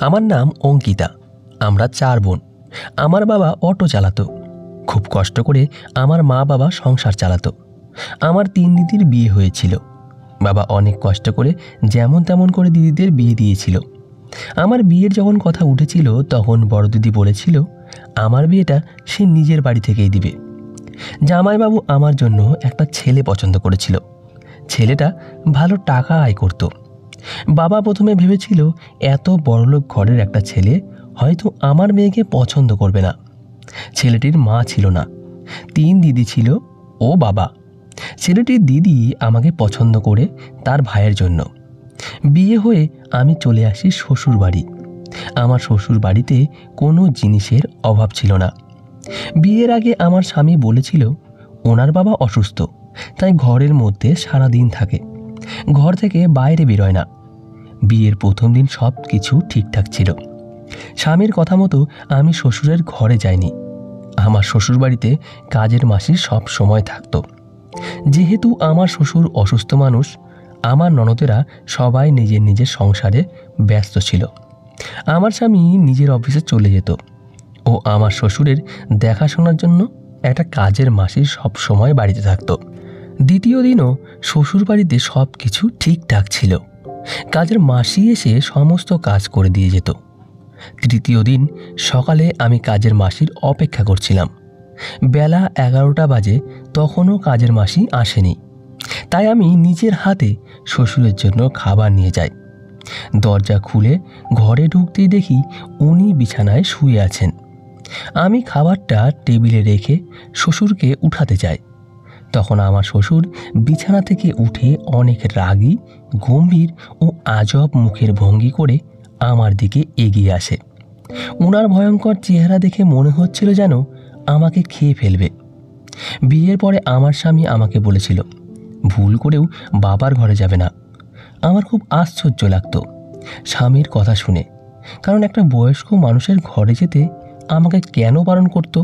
আমার নাম অঙ্কিতা। আমরা 4 বোন। আমার বাবা অটো চালাতো। খুব কষ্ট করে আমার মা বাবা সংসার চালাতো। আমার 3 দিদির বিয়ে হয়েছিল। বাবা অনেক কষ্ট করে যেমন তেমন করে দিদিদের বিয়ে দিয়েছিল। আমার বিয়ের যখন কথা উঠেছিল তখন বড় দিদি বলেছিল আমার বিয়েটা সে নিজের বাড়ি থেকেই দিবে। জামাইবাবু আমার জন্য একটা ছেলে পছন্দ করেছিল। ছেলেটা ভালো টাকা আয় করত। বাবা প্রথমে ভেবেছিল এত বড়লোক ঘরের একটা ছেলে হয়তো আমার মেয়েকে পছন্দ করবে না। ছেলেটির মা ছিল না, 3 দিদি ছিল ও বাবা। ছেলেটির দিদি আমাকে পছন্দ করে তার ভাইয়ের জন্য। বিয়ে হয়ে আমি চলে আসি শ্বশুর বাড়ি। আমার শ্বশুর বাড়িতে কোনো জিনিসের অভাব ছিল না। বিয়ের আগে আমার স্বামী বলেছিল ওনার বাবা অসুস্থ, তাই ঘরের মধ্যে সারা দিন থাকে, ঘর থেকে বাইরে বেরোয় না। বিয়ের প্রথম দিন সব কিছু ঠিকঠাক ছিল। স্বামীর কথা মতো আমি শ্বশুরের ঘরে যাইনি। আমার শ্বশুর বাড়িতে কাজের মাসি সব সময় থাকতো। যেহেতু আমার শ্বশুর অসুস্থ মানুষ, আমার ননদেরা সবাই নিজের নিজের সংসারে ব্যস্ত ছিল। আমার স্বামী নিজের অফিসে চলে যেত ও আমার শ্বশুরের দেখাশোনার জন্য একটা কাজের মাসি সব সময় বাড়িতে থাকতো। দ্বিতীয় দিনও শ্বশুর বাড়িতে সব কিছু ঠিকঠাক ছিল। কাজের মাসি এসে সমস্ত কাজ করে দিয়ে যেত। তৃতীয় দিন সকালে আমি কাজের মাসির অপেক্ষা করছিলাম। বেলা 11টা বাজে, তখনও কাজের মাসি আসেনি। তাই আমি নিজের হাতে শ্বশুরের জন্য খাবার নিয়ে যাই। দরজা খুলে ঘরে ঢুকতেই দেখি উনি বিছানায় শুয়ে আছেন। আমি খাবারটা টেবিলে রেখে শ্বশুরকে উঠাতে যাই। তখন আমার শ্বশুর বিছানা থেকে উঠে অনেক রাগী, গম্ভীর ও আজব মুখের ভঙ্গি করে আমার দিকে এগিয়ে আসে। ওনার ভয়ঙ্কর চেহারা দেখে মনে হচ্ছিল যেন আমাকে খেয়ে ফেলবে। বিয়ের পরে আমার স্বামী আমাকে বলেছিল ভুল করেও বাবার ঘরে যাবে না। আমার খুব আশ্চর্য লাগতো স্বামীর কথা শুনে, কারণ একটা বয়স্ক মানুষের ঘরে যেতে আমাকে কেন বারণ করতো?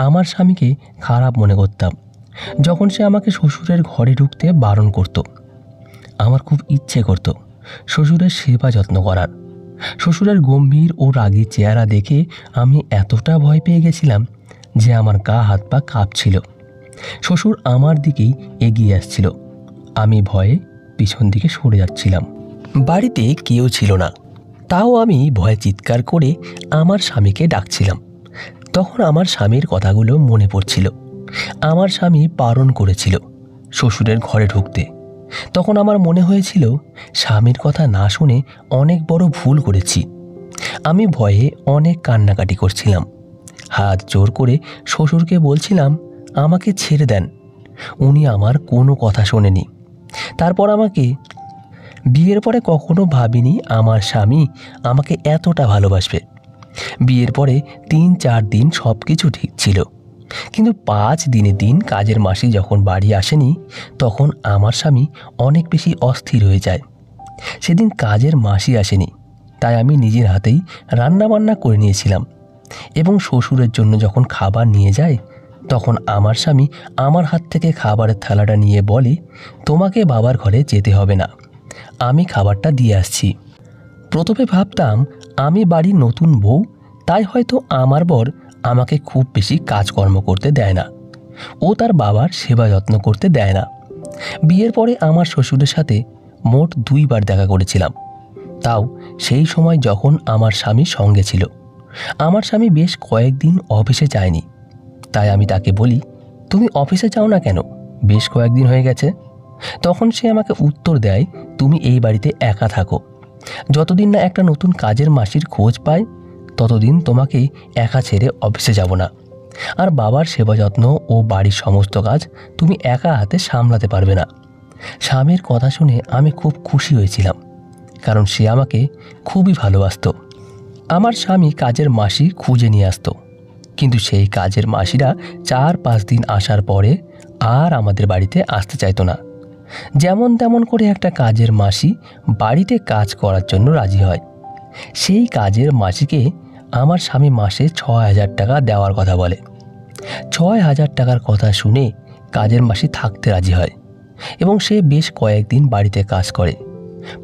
আমার স্বামীকে খারাপ মনে করতাম যখন সে আমাকে শ্বশুরের ঘরে ঢুকতে বারণ করত। আমার খুব ইচ্ছে করত শ্বশুরের সেবা যত্ন করার। শ্বশুরের গম্ভীর ও রাগী চেহারা দেখে আমি এতটা ভয় পেয়ে গেছিলাম যে আমার গা হাত পা কাঁপছিল। শ্বশুর আমার দিকেই এগিয়ে আসছিল। আমি ভয়ে পিছন দিকে সরে যাচ্ছিলাম। বাড়িতে কেউ ছিল না, তাও আমি ভয়ে চিৎকার করে আমার স্বামীকে ডাকছিলাম। তখন আমার স্বামীর কথাগুলো মনে পড়ছিল। আমার স্বামী বারণ করেছিল শ্বশুরের ঘরে ঢুকতে। তখন আমার মনে হয়েছিল স্বামীর কথা না শুনে অনেক বড় ভুল করেছি। আমি ভয়ে অনেক কান্নাকাটি করছিলাম। হাত জোর করে শ্বশুরকে বলছিলাম আমাকে ছেড়ে দেন। উনি আমার কোনো কথা শোনেনি। তারপর আমাকে বিয়ের পরে কখনো ভাবিনি আমার স্বামী আমাকে এতটা ভালোবাসবে। বিয়ের পরে 3-4 দিন সব কিছু ঠিক ছিল, কিন্তু 5 দিনের দিন কাজের মাসি যখন বাড়ি আসেনি তখন আমার স্বামী অনেক বেশি অস্থির হয়ে যায়। সেদিন কাজের মাসি আসেনি, তাই আমি নিজের হাতেই রান্নাবান্না করে নিয়েছিলাম এবং শ্বশুরের জন্য যখন খাবার নিয়ে যায় তখন আমার স্বামী আমার হাত থেকে খাবারের থালাটা নিয়ে বলে তোমাকে বাবার ঘরে যেতে হবে না, আমি খাবারটা দিয়ে আসছি। প্রথমে ভাবতাম আমি বাড়ির নতুন বউ, তাই হয়তো আমার বর আমাকে খুব বেশি কাজকর্ম করতে দেয় না, ও তার বাবার সেবা যত্ন করতে দেয় না। বিয়ের পরে আমার শ্বশুরের সাথে মোট 2 বার দেখা করেছিলাম, তাও সেই সময় যখন আমার স্বামী সঙ্গে ছিল। আমার স্বামী বেশ কয়েকদিন অফিসে যায়নি, তাই আমি তাকে বলি তুমি অফিসে যাও না কেন, বেশ কয়েকদিন হয়ে গেছে। তখন সে আমাকে উত্তর দেয় তুমি এই বাড়িতে একা থাকো, যতদিন না একটা নতুন কাজের মাসির খোঁজ পায় ততদিন তোমাকে একা ছেড়ে অফিসে যাব না, আর বাবার সেবা যত্ন ও বাড়ির সমস্ত কাজ তুমি একা হাতে সামলাতে পারবে না। স্বামীর কথা শুনে আমি খুব খুশি হয়েছিলাম, কারণ সে আমাকে খুবই ভালোবাসত। আমার স্বামী কাজের মাসি খুঁজে নিয়ে আসতো, কিন্তু সেই কাজের মাসিরা 4-5 দিন আসার পরে আর আমাদের বাড়িতে আসতে চাইতো না। যেমন তেমন করে একটা কাজের মাসি বাড়িতে কাজ করার জন্য রাজি হয়। সেই কাজের মাসিকে আমার স্বামী মাসে 6,000 টাকা দেওয়ার কথা বলে। 6,000 টাকার কথা শুনে কাজের মাসি থাকতে রাজি হয় এবং সে বেশ কয়েকদিন বাড়িতে কাজ করে।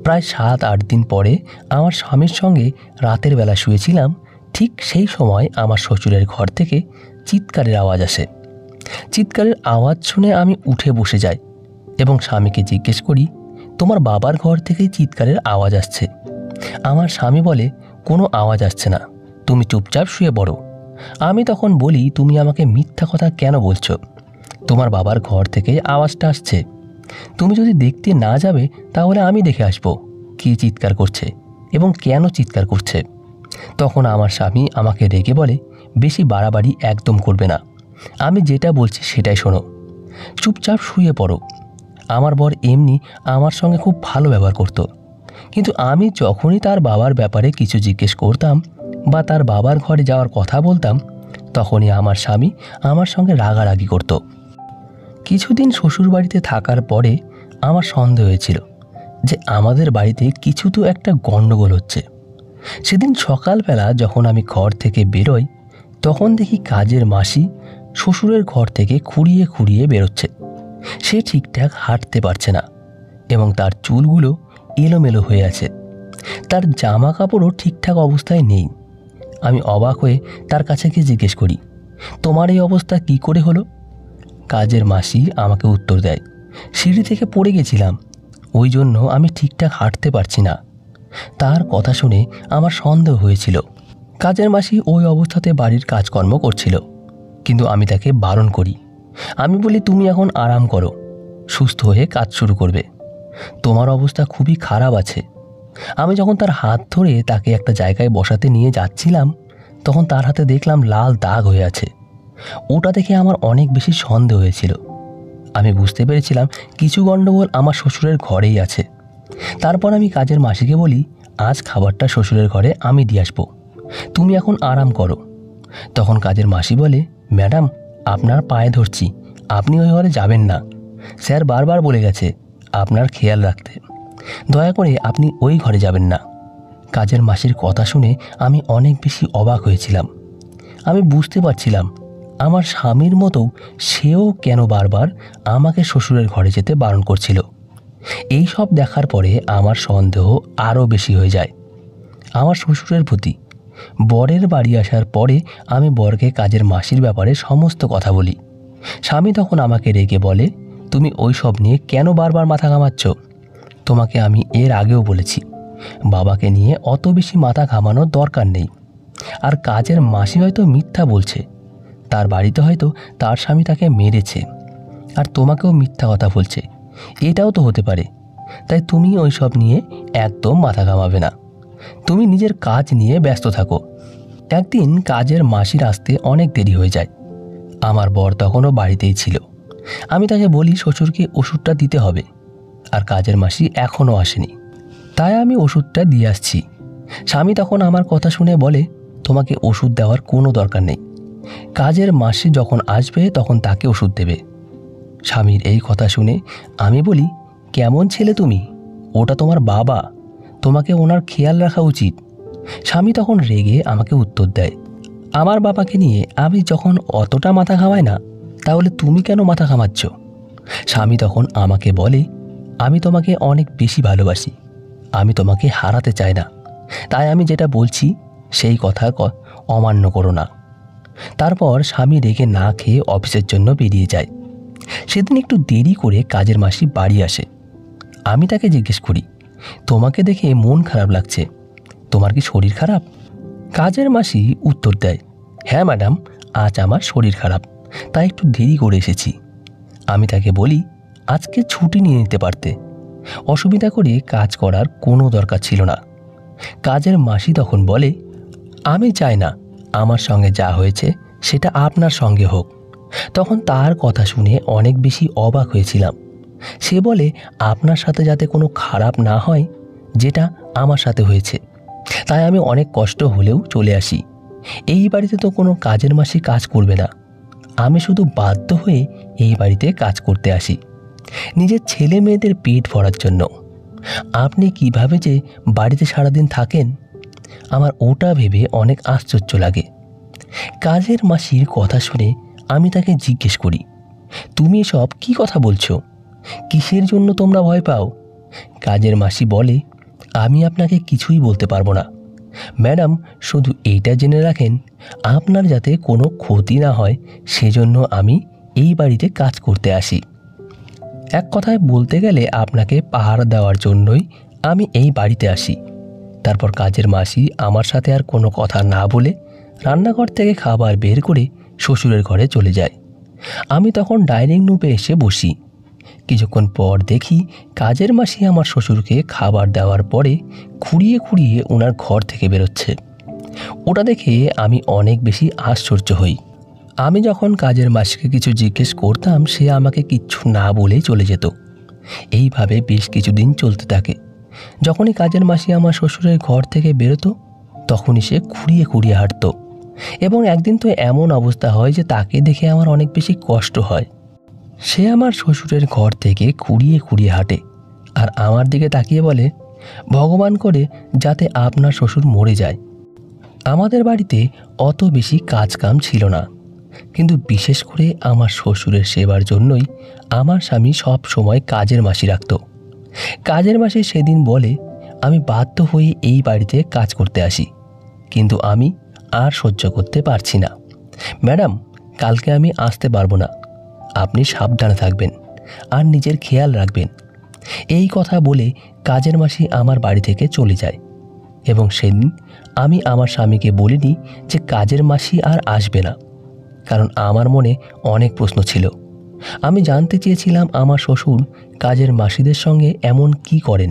প্রায় 7-8 দিন পরে আমার স্বামীর সঙ্গে রাতের বেলা শুয়েছিলাম। ঠিক সেই সময় আমার শ্বশুরের ঘর থেকে চিৎকারের আওয়াজ আসে। চিৎকারের আওয়াজ শুনে আমি উঠে বসে যাই এবং স্বামীকে জিজ্ঞেস করি, তোমার বাবার ঘর থেকেই চিৎকারের আওয়াজ আসছে। আমার স্বামী বলে, কোনো আওয়াজ আসছে না, তুমি চুপচাপ শুয়ে পড়ো। আমি তখন বলি, তুমি আমাকে মিথ্যা কথা কেন বলছো? তোমার বাবার ঘর থেকে আওয়াজটা আসছে। তুমি যদি দেখতে না যাবে তাহলে আমি দেখে আসবো কী চিৎকার করছে এবং কেন চিৎকার করছে। তখন আমার স্বামী আমাকে রেগে বলে, বেশি বাড়াবাড়ি একদম করবে না, আমি যেটা বলছি সেটাই শোনো, চুপচাপ শুয়ে পড়ো। আমার বর এমনি আমার সঙ্গে খুব ভালো ব্যবহার করতো, কিন্তু আমি যখনই তার বাবার ব্যাপারে কিছু জিজ্ঞেস করতাম বা তার বাবার ঘরে যাওয়ার কথা বলতাম, তখনই আমার স্বামী আমার সঙ্গে রাগারাগি করত। কিছুদিন শ্বশুরবাড়িতে থাকার পরে আমার সন্দেহ হয়েছিল যে আমাদের বাড়িতে কিছু তো একটা গণ্ডগোল হচ্ছে। সেদিন সকালবেলা যখন আমি ঘর থেকে বেরোই, তখন দেখি কাজের মাসি শ্বশুরের ঘর থেকে খুঁড়িয়ে খুঁড়িয়ে বেরোচ্ছে। সে ঠিকঠাক হাঁটতে পারছে না এবং তার চুলগুলো এলোমেলো হয়ে আছে। তার জামা কাপড়ও ঠিকঠাক অবস্থায় নেই। আমি অবাক হয়ে তার কাছে গিয়ে জিজ্ঞেস করি, তোমার এই অবস্থা কী করে হলো? কাজের মাসি আমাকে উত্তর দেয়, সিঁড়ি থেকে পড়ে গেছিলাম, ওই জন্য আমি ঠিকঠাক হাঁটতে পারছি না। তার কথা শুনে আমার সন্দেহ হয়েছিল। কাজের মাসি ওই অবস্থাতে বাড়ির কাজকর্ম করছিল, কিন্তু আমি তাকে বারণ করি। আমি বলি, তুমি এখন আরাম করো, সুস্থ হয়ে কাজ শুরু করবে, তোমার অবস্থা খুবই খারাপ আছে। আমি যখন তার হাত ধরে তাকে একটা জায়গায় বসাতে নিয়ে যাচ্ছিলাম, তখন তার হাতে দেখলাম লাল দাগ হয়ে আছে। ওটা দেখে আমার অনেক বেশি সন্দেহ হয়েছিল। আমি বুঝতে পেরেছিলাম কিছু গণ্ডগোল আমার শ্বশুরের ঘরেই আছে। তারপর আমি কাজের মাসিকে বলি, আজ খাবারটা শ্বশুরের ঘরে আমি দিয়ে আসবো, তুমি এখন আরাম করো। তখন কাজের মাসি বলে, ম্যাডাম, আপনার পায়ে ধরছি, আপনি ওই ঘরে যাবেন না, স্যার বারবার বলে গেছে আপনার খেয়াল রাখতে, দয়া করে আপনি ওই ঘরে যাবেন না। কাজের মাসির কথা শুনে আমি অনেক বেশি অবাক হয়েছিলাম। আমি বুঝতে পারছিলাম আমার স্বামীর মতো সেও কেন বারবার আমাকে শ্বশুরের ঘরে যেতে বারণ করছিল। এই সব দেখার পরে আমার সন্দেহ আরও বেশি হয়ে যায় আমার শ্বশুরের প্রতি। বরের বাড়ি আসার পরে আমি বরকে কাজের মাসির ব্যাপারে সমস্ত কথা বলি। স্বামী তখন আমাকে রেগে বলে, তুমি ওই সব নিয়ে কেন বারবার মাথা ঘামাচ্ছ? তোমাকে আমি এর আগেও বলেছি, বাবাকে নিয়ে অত বেশি মাথা ঘামানোর দরকার নেই। আর কাজের মাসি হয়তো মিথ্যা বলছে, তার বাড়িতে হয়তো তার স্বামী তাকে মেরেছে, আর তোমাকেও মিথ্যা কথা বলছে, এটাও তো হতে পারে। তাই তুমি ওই সব নিয়ে একদম মাথা ঘামাবে না, তুমি নিজের কাজ নিয়ে ব্যস্ত থাকো। একদিন কাজের মাসির আসতে অনেক দেরি হয়ে যায়। আমার বর তখনও বাড়িতেই ছিল। আমি তাকে বলি শ্বশুরকে ওষুধটা দিতে হবে, আর কাজের মাসি এখনও আসেনি, তাই আমি ওষুধটা দিয়ে আসছি। স্বামী তখন আমার কথা শুনে বলে, তোমাকে ওষুধ দেওয়ার কোনো দরকার নেই, কাজের মাসি যখন আসবে তখন তাকে ওষুধ দেবে। স্বামীর এই কথা শুনে আমি বলি, কেমন ছেলে তুমি, ওটা তোমার বাবা, তোমাকে ওনার খেয়াল রাখা উচিত। স্বামী তখন রেগে আমাকে উত্তর দেয়, আমার বাবাকে নিয়ে আমি যখন অতটা মাথা ঘামাই না, তাহলে তুমি কেন মাথা ঘামাচ্ছ? স্বামী তখন আমাকে বলে, আমি তোমাকে অনেক বেশি ভালোবাসি, আমি তোমাকে হারাতে চাই না, তাই আমি যেটা বলছি সেই কথা অমান্য করো না। তারপর স্বামী রেগে না খেয়ে অফিসের জন্য বেরিয়ে যায়। সেদিন একটু দেরি করে কাজের মাসি বাড়ি আসে। আমি তাকে জিজ্ঞেস করি, তোমাকে দেখে মন খারাপ লাগছে, তোমার কি শরীর খারাপ? কাজের মাসি উত্তর দেয়, হ্যাঁ ম্যাডাম, আজ আমার শরীর খারাপ, তাই একটু দেরি করে এসেছি। আমি তাকে বলি, আজকে ছুটি নিয়ে নিতে পারতে, অসুবিধা করে কাজ করার কোনো দরকার ছিল না। কাজের মাসি তখন বলে, আমি চাই না আমার সঙ্গে যা হয়েছে সেটা আপনার সঙ্গে হোক। তখন তার কথা শুনে অনেক বেশি অবাক হয়েছিলাম। সে বলে, আপনার সাথে যাতে কোনো খারাপ না হয় যেটা আমার সাথে হয়েছে, তাই আমি অনেক কষ্ট হলেও চলে আসি। এই বাড়িতে তো কোনো কাজের মাসি কাজ করবে না, আমি শুধু বাধ্য হয়ে এই বাড়িতে কাজ করতে আসি, নিজের ছেলে মেয়েদের পেট ভরার জন্য। আপনি কিভাবে যে বাড়িতে সারাদিন থাকেন, আমার ওটা ভেবে অনেক আশ্চর্য লাগে। কাজের মাসির কথা শুনে আমি তাকে জিজ্ঞেস করি, তুমি এসব কী কথা বলছো? কিসের জন্য তোমরা ভয় পাও? কাজের মাসি বলে, আমি আপনাকে কিছুই বলতে পারবো না ম্যাডাম, শুধু এইটা জেনে রাখেন আপনার যাতে কোনো ক্ষতি না হয় সেজন্য আমি এই বাড়িতে কাজ করতে আসি। এক কথায় বলতে গেলে আপনাকে পাহারা দেওয়ার জন্যই আমি এই বাড়িতে আসি। তারপর কাজের মাসি আমার সাথে আর কোনো কথা না বলে রান্নাঘর থেকে খাবার বের করে শ্বশুরের ঘরে চলে যায়। আমি তখন ডাইনিং রুমে এসে বসি। কিছুক্ষণ পর দেখি কাজের মাসি আমার শ্বশুরকে খাবার দেওয়ার পরে খুঁড়িয়ে খুঁড়িয়ে ওনার ঘর থেকে বেরোচ্ছে। ওটা দেখে আমি অনেক বেশি আশ্চর্য হই। আমি যখন কাজের মাসিকে কিছু জিজ্ঞেস করতাম সে আমাকে কিচ্ছু না বলেই চলে যেত। এইভাবে বেশ কিছুদিন চলতে থাকে। যখনই কাজের মাসি আমার শ্বশুরের ঘর থেকে বেরোতো তখনই সে খুঁড়িয়ে খুঁড়িয়ে হাঁটত। এবং একদিন তো এমন অবস্থা হয় যে তাকে দেখে আমার অনেক বেশি কষ্ট হয়। সে আমার শ্বশুরের ঘর থেকে খুঁড়িয়ে খুঁড়িয়ে হাঁটে আর আমার দিকে তাকিয়ে বলে, ভগবান করে যাতে আপনার শ্বশুর মরে যায়। আমাদের বাড়িতে অত বেশি কাজকাম ছিল না, কিন্তু বিশেষ করে আমার শ্বশুরের সেবার জন্যই আমার স্বামী সব সময় কাজের মাসি রাখত। কাজের মাসি সেদিন বলে, আমি বাধ্য হয়ে এই বাড়িতে কাজ করতে আসি, কিন্তু আমি আর সহ্য করতে পারছি না। ম্যাডাম, কালকে আমি আসতে পারবো না, আপনি সাবধানে থাকবেন আর নিজের খেয়াল রাখবেন। এই কথা বলে কাজের মাসি আমার বাড়ি থেকে চলে যায়। এবং সেদিন আমি আমার স্বামীকে বলিনি যে কাজের মাসি আর আসবে না, কারণ আমার মনে অনেক প্রশ্ন ছিল। আমি জানতে চেয়েছিলাম আমার শ্বশুর কাজের মাসিদের সঙ্গে এমন কি করেন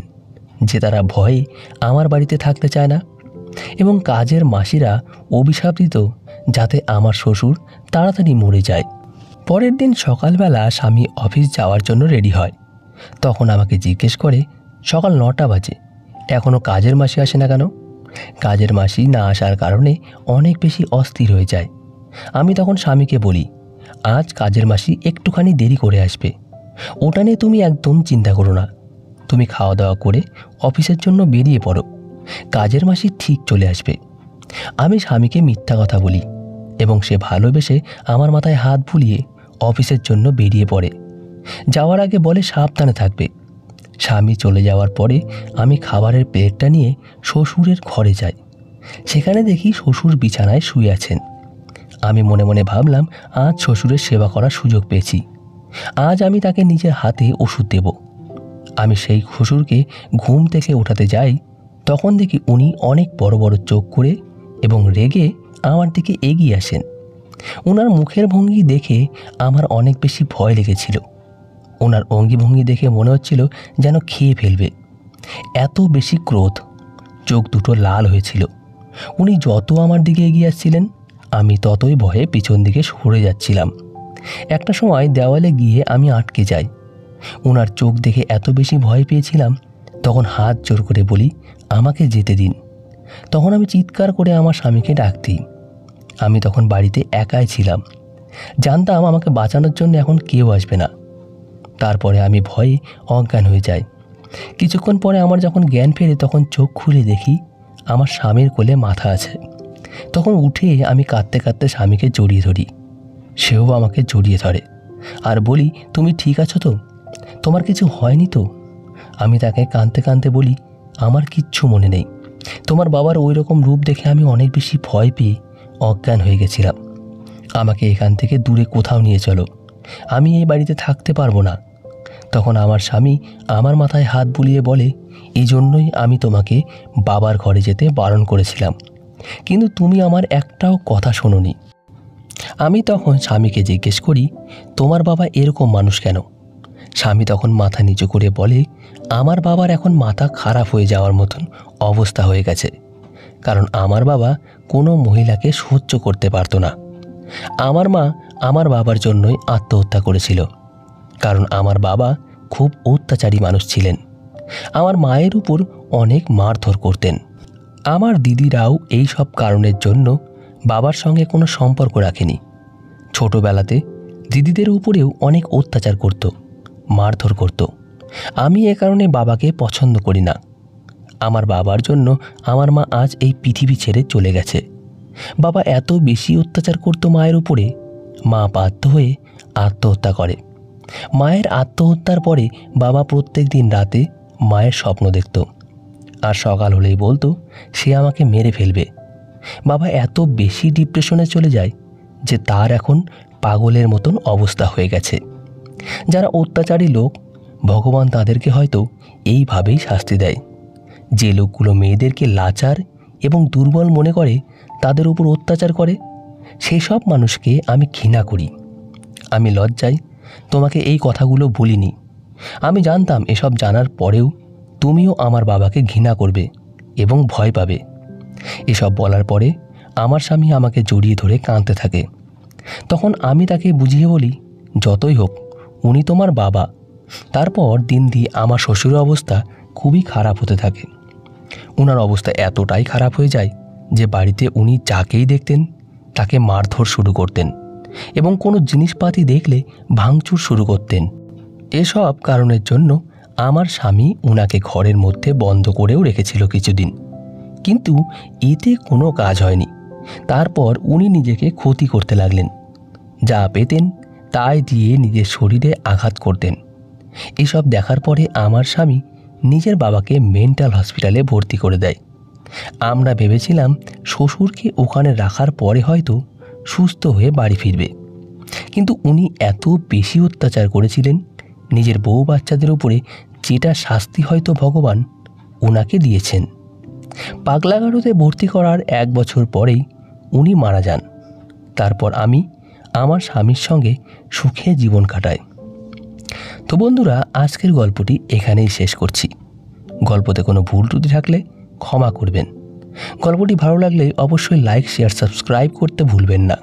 যে তারা ভয়ে আমার বাড়িতে থাকতে চায় না, এবং কাজের মাসিরা অভিশাপ দিত যাতে আমার শ্বশুর তাড়াতাড়ি মরে যায়। পরের দিন সকালবেলা স্বামী অফিস যাওয়ার জন্য রেডি হয়। তখন আমাকে জিজ্ঞেস করে, সকাল 9টা বাজে, এখনও কাজের মাসি আসে না কেন? কাজের মাসি না আসার কারণে অনেক বেশি অস্থির হয়ে যায়। আমি তখন স্বামীকে বলি, আজ কাজের মাসি একটুখানি দেরি করে আসবে, ওটা নিয়ে তুমি একদম চিন্তা করো না। তুমি খাওয়া দাওয়া করে অফিসের জন্য বেরিয়ে পড়ো, কাজের মাসি ঠিক চলে আসবে। আমি স্বামীকে মিথ্যা কথা বলি এবং সে ভালোবেসে আমার মাথায় হাত বুলিয়ে অফিসের জন্য বেরিয়ে পড়ে। যাওয়ার আগে বলে সাবধানে থাকবে। স্বামী চলে যাওয়ার পরে আমি খাবারের প্লেটটা নিয়ে শ্বশুরের ঘরে যাই। সেখানে দেখি শ্বশুর বিছানায় শুয়ে আছেন। আমি মনে মনে ভাবলাম, আজ শ্বশুরের সেবা করার সুযোগ পেয়েছি, আজ আমি তাকে নিজের হাতে ওষুধ দেব। আমি সেই শ্বশুরকে ঘুম থেকে ওঠাতে যাই, তখন দেখি উনি অনেক বড় বড় চোখ করে এবং রেগে আমার দিকে এগিয়ে আসেন। ওনার মুখের ভঙ্গি দেখে আমার অনেক বেশি ভয় লেগেছিল। ওনার অঙ্গিভঙ্গি দেখে মনে হচ্ছিল যেন খেয়ে ফেলবে, এত বেশি ক্রোধ। চোখ দুটো লাল হয়েছিল। উনি যত আমার দিকে এগিয়ে আসছিলেন আমি ততই ভয়ে পিছন দিকে সরে যাচ্ছিলাম। একটা সময় দেওয়ালে গিয়ে আমি আটকে যাই। ওনার চোখ দেখে এত বেশি ভয় পেয়েছিলাম, তখন হাত জোর করে বলি, আমাকে যেতে দিন। তখন আমি চিৎকার করে আমার স্বামীকে ডাক দিই। আমি তখন বাড়িতে একাই ছিলাম, জানতাম আমাকে বাঁচানোর জন্য এখন কেউ আসবে না। তারপরে আমি ভয়ে অজ্ঞান হয়ে যাই। কিছুক্ষণ পরে আমার যখন জ্ঞান ফেরে তখন চোখ খুলে দেখি আমার স্বামীর কোলে মাথা আছে। তখন উঠে আমি কাঁদতে কাঁদতে স্বামীকে জড়িয়ে ধরি। সেও আমাকে জড়িয়ে ধরে আর বলি, তুমি ঠিক আছো তো? তোমার কিছু হয়নি তো? আমি তাকে কাঁদতে কাঁদতে বলি, আমার কিচ্ছু মনে নেই। তোমার বাবার ওই রকম রূপ দেখে আমি অনেক বেশি ভয় পেয়ে অজ্ঞান হয়ে গেছিলাম। আমাকে এখান থেকে দূরে কোথাও নিয়ে চলো, আমি এই বাড়িতে থাকতে পারবো না। তখন আমার স্বামী আমার মাথায় হাত বুলিয়ে বলে, এই জন্যই আমি তোমাকে বাবার ঘরে যেতে বারণ করেছিলাম, কিন্তু তুমি আমার একটাও কথা শোনোনি। আমি তখন স্বামীকে জিজ্ঞেস করি, তোমার বাবা এরকম মানুষ কেন? স্বামী তখন মাথা নিচু করে বলে, আমার বাবার এখন মাথা খারাপ হয়ে যাওয়ার মতন অবস্থা হয়ে গেছে, কারণ আমার বাবা কোনো মহিলাকে সহ্য করতে পারতো না। আমার মা আমার বাবার জন্যই আত্মহত্যা করেছিল, কারণ আমার বাবা খুব অত্যাচারী মানুষ ছিলেন। আমার মায়ের উপর অনেক মারধর করতেন। আমার দিদিরাও এই সব কারণের জন্য বাবার সঙ্গে কোনো সম্পর্ক রাখেনি। ছোটবেলাতে দিদিদের উপরেও অনেক অত্যাচার করত, মারধর করত। আমি এ কারণে বাবাকে পছন্দ করি না। আমার বাবার জন্য আমার মা আজ এই পৃথিবী ছেড়ে চলে গেছে। বাবা এত বেশি অত্যাচার করত মায়ের উপরে, মা বাধ্য হয়ে আত্মহত্যা করে। মায়ের আত্মহত্যার পরে বাবা প্রত্যেক দিন রাতে মায়ের স্বপ্ন দেখত, আর সকাল হলেই বলতো সে আমাকে মেরে ফেলবে। বাবা এত বেশি ডিপ্রেশনে চলে যায় যে তার এখন পাগলের মতন অবস্থা হয়ে গেছে। যারা অত্যাচারী লোক, ভগবান তাদেরকে হয়তো এইভাবেই শাস্তি দেয়। যে লোকগুলো মেয়েদেরকে লাচার এবং দুর্বল মনে করে, তাদের উপর অত্যাচার করে, সেই সব মানুষকে আমি ঘৃণা করি। আমি লজ্জায় তোমাকে এই কথাগুলো বলিনি। আমি জানতাম এসব জানার পরেও তুমিও আমার বাবাকে ঘৃণা করবে এবং ভয় পাবে। এসব বলার পরে আমার স্বামী আমাকে জড়িয়ে ধরে কাঁদতে থাকে। তখন আমি তাকে বুঝিয়ে বলি, যতই হোক উনি তোমার বাবা। তারপর দিন দিয়ে আমার শ্বশুরের অবস্থা খুবই খারাপ হতে থাকে। ওনার অবস্থা এতটাই খারাপ হয়ে যায় যে বাড়িতে উনি যাকেই দেখতেন তাকে মারধর শুরু করতেন এবং কোনো জিনিসপাতি দেখলে ভাঙচুর শুরু করতেন। এসব কারণের জন্য আমার স্বামী ওনাকে ঘরের মধ্যে বন্ধ করেও রেখেছিল কিছুদিন, কিন্তু এতে কোনো কাজ হয়নি। তারপর উনি নিজেকে ক্ষতি করতে লাগলেন। যা পেতেন তাই দিয়ে নিজের শরীরে আঘাত করতেন। এসব দেখার পরে আমার স্বামী নিজের বাবাকে মেন্টাল হসপিটালে ভর্তি করে দেয়। আমরা ভেবেছিলাম শ্বশুরকে ওখানে রাখার পরে হয়তো সুস্থ হয়ে বাড়ি ফিরবে, কিন্তু উনি এত বেশি অত্যাচার করেছিলেন নিজের বউ বাচ্চাদের উপরে, যেটা শাস্তি হয়তো ভগবান ওনাকে দিয়েছেন। পাগলাগারদে ভর্তি করার 1 বছর পরেই উনি মারা যান। তারপর আমি আমার স্বামীর সঙ্গে সুখে জীবন কাটাই। তো বন্ধুরা, আজকের গল্পটি এখানেই শেষ করছি। গল্পতে কোনো ভুল ত্রুটি থাকলে ক্ষমা করবেন। গল্পটি ভালো লাগলে অবশ্যই লাইক, শেয়ার, সাবস্ক্রাইব করতে ভুলবেন না।